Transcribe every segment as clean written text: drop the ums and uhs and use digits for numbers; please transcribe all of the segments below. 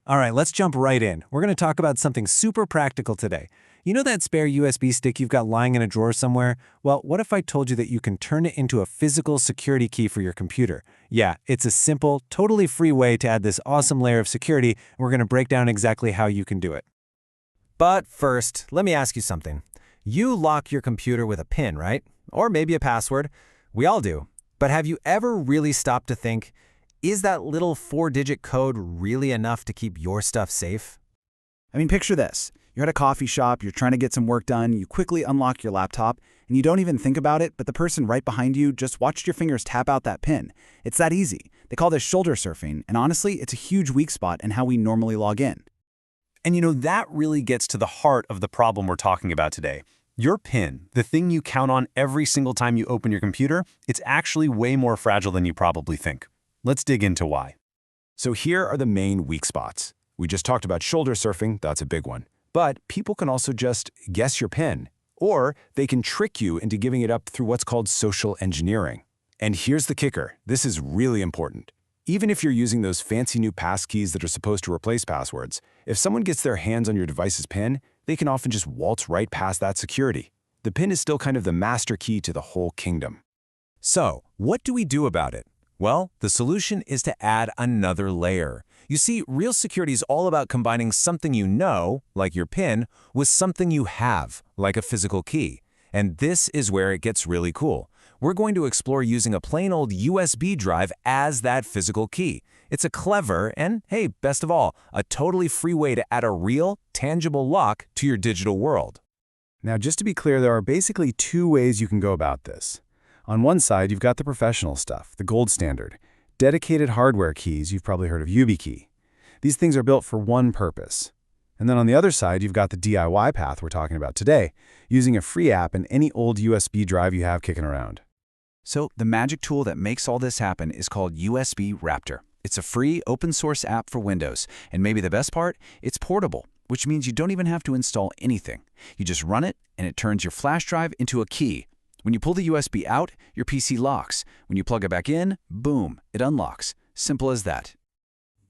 All right, let's jump right in. We're going to talk about something super practical today. You know that spare USB stick you've got lying in a drawer somewhere? Well, what if I told you that you can turn it into a physical security key for your computer? Yeah, it's a simple, totally free way to add this awesome layer of security. We're going to break down exactly how you can do it. But first, let me ask you something. You lock your computer with a PIN, right? Or maybe a password. We all do. But have you ever really stopped to think, is that little 4-digit code really enough to keep your stuff safe? I mean, picture this. You're at a coffee shop, you're trying to get some work done, you quickly unlock your laptop, and you don't even think about it, but the person right behind you just watched your fingers tap out that PIN. It's that easy. They call this shoulder surfing, and honestly, it's a huge weak spot in how we normally log in. And that really gets to the heart of the problem we're talking about today. Your PIN, the thing you count on every single time you open your computer, it's actually way more fragile than you probably think. Let's dig into why. So here are the main weak spots. We just talked about shoulder surfing, that's a big one. But people can also just guess your PIN, or they can trick you into giving it up through what's called social engineering. And here's the kicker. This is really important. Even if you're using those fancy new passkeys that are supposed to replace passwords, if someone gets their hands on your device's PIN, they can often just waltz right past that security. The PIN is still kind of the master key to the whole kingdom. So, what do we do about it? Well, the solution is to add another layer. You see, real security is all about combining something you know, like your PIN, with something you have, like a physical key. And this is where it gets really cool. We're going to explore using a plain old USB drive as that physical key. It's a clever and, hey, best of all, a totally free way to add a real, tangible lock to your digital world. Now, just to be clear, there are basically two ways you can go about this. On one side, you've got the professional stuff, the gold standard. Dedicated hardware keys, you've probably heard of YubiKey. These things are built for one purpose. And then on the other side, you've got the DIY path we're talking about today, using a free app and any old USB drive you have kicking around. So the magic tool that makes all this happen is called USB Raptor. It's a free open source app for Windows. And maybe the best part, it's portable, which means you don't even have to install anything. You just run it and it turns your flash drive into a key. When you pull the USB out, your PC locks. When you plug it back in, boom, it unlocks. Simple as that.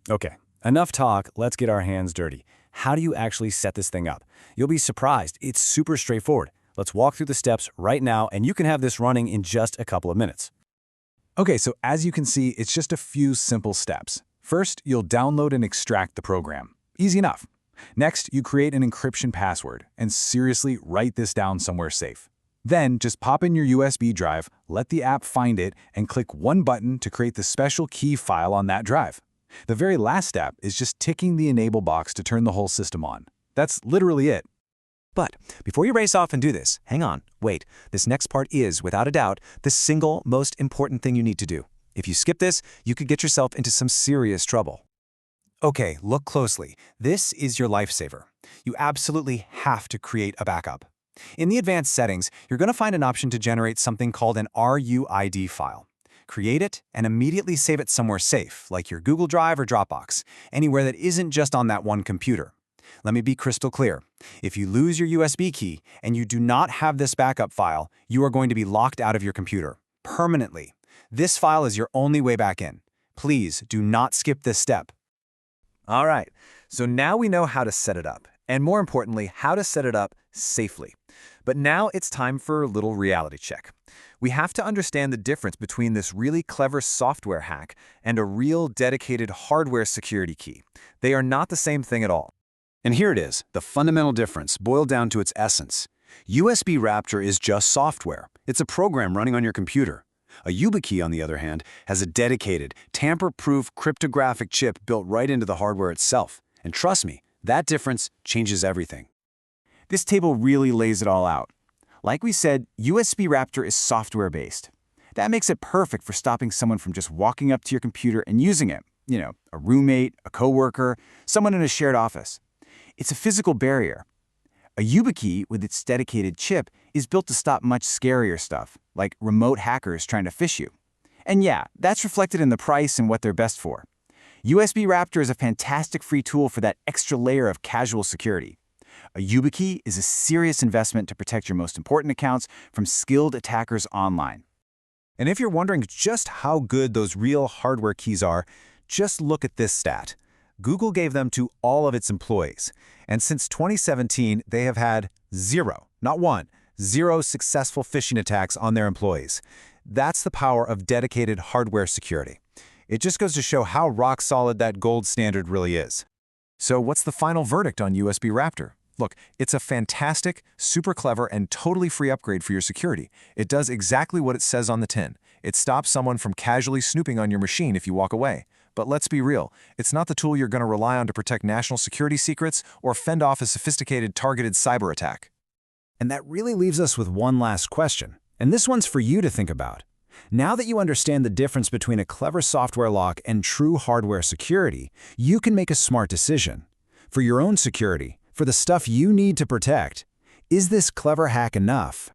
Okay, enough talk, let's get our hands dirty. How do you actually set this thing up? You'll be surprised, it's super straightforward. Let's walk through the steps right now, and you can have this running in just a couple of minutes. Okay, so as you can see, it's just a few simple steps. First, you'll download and extract the program. Easy enough. Next, you create an encryption password, and seriously write this down somewhere safe. Then, just pop in your USB drive, let the app find it, and click one button to create the special key file on that drive. The very last step is just ticking the enable box to turn the whole system on. That's literally it. But before you race off and do this, hang on, wait. This next part is, without a doubt, the single most important thing you need to do. If you skip this, you could get yourself into some serious trouble. Okay, look closely. This is your lifesaver. You absolutely have to create a backup. In the advanced settings, you're going to find an option to generate something called an RUID file. Create it and immediately save it somewhere safe, like your Google Drive or Dropbox, anywhere that isn't just on that one computer. Let me be crystal clear. If you lose your USB key and you do not have this backup file, you are going to be locked out of your computer permanently. This file is your only way back in. Please do not skip this step. All right, so now we know how to set it up, and more importantly, how to set it up safely. But now it's time for a little reality check. We have to understand the difference between this really clever software hack and a real dedicated hardware security key. They are not the same thing at all. And here it is, the fundamental difference boiled down to its essence. USB Raptor is just software. It's a program running on your computer. A YubiKey, on the other hand, has a dedicated, tamper-proof cryptographic chip built right into the hardware itself. And trust me, that difference changes everything. This table really lays it all out. Like we said, USB Raptor is software-based. That makes it perfect for stopping someone from just walking up to your computer and using it. You know, a roommate, a coworker, someone in a shared office. It's a physical barrier. A YubiKey with its dedicated chip is built to stop much scarier stuff, like remote hackers trying to phish you. And yeah, that's reflected in the price and what they're best for. USB Raptor is a fantastic free tool for that extra layer of casual security. A YubiKey is a serious investment to protect your most important accounts from skilled attackers online. And if you're wondering just how good those real hardware keys are, just look at this stat. Google gave them to all of its employees. And since 2017, they have had zero, not one, zero successful phishing attacks on their employees. That's the power of dedicated hardware security. It just goes to show how rock solid that gold standard really is. So what's the final verdict on USB Raptor? Look, it's a fantastic, super clever, and totally free upgrade for your security. It does exactly what it says on the tin. It stops someone from casually snooping on your machine if you walk away. But let's be real, it's not the tool you're going to rely on to protect national security secrets or fend off a sophisticated targeted cyber attack. And that really leaves us with one last question. And this one's for you to think about. Now that you understand the difference between a clever software lock and true hardware security, you can make a smart decision. For your own security, for the stuff you need to protect, is this clever hack enough?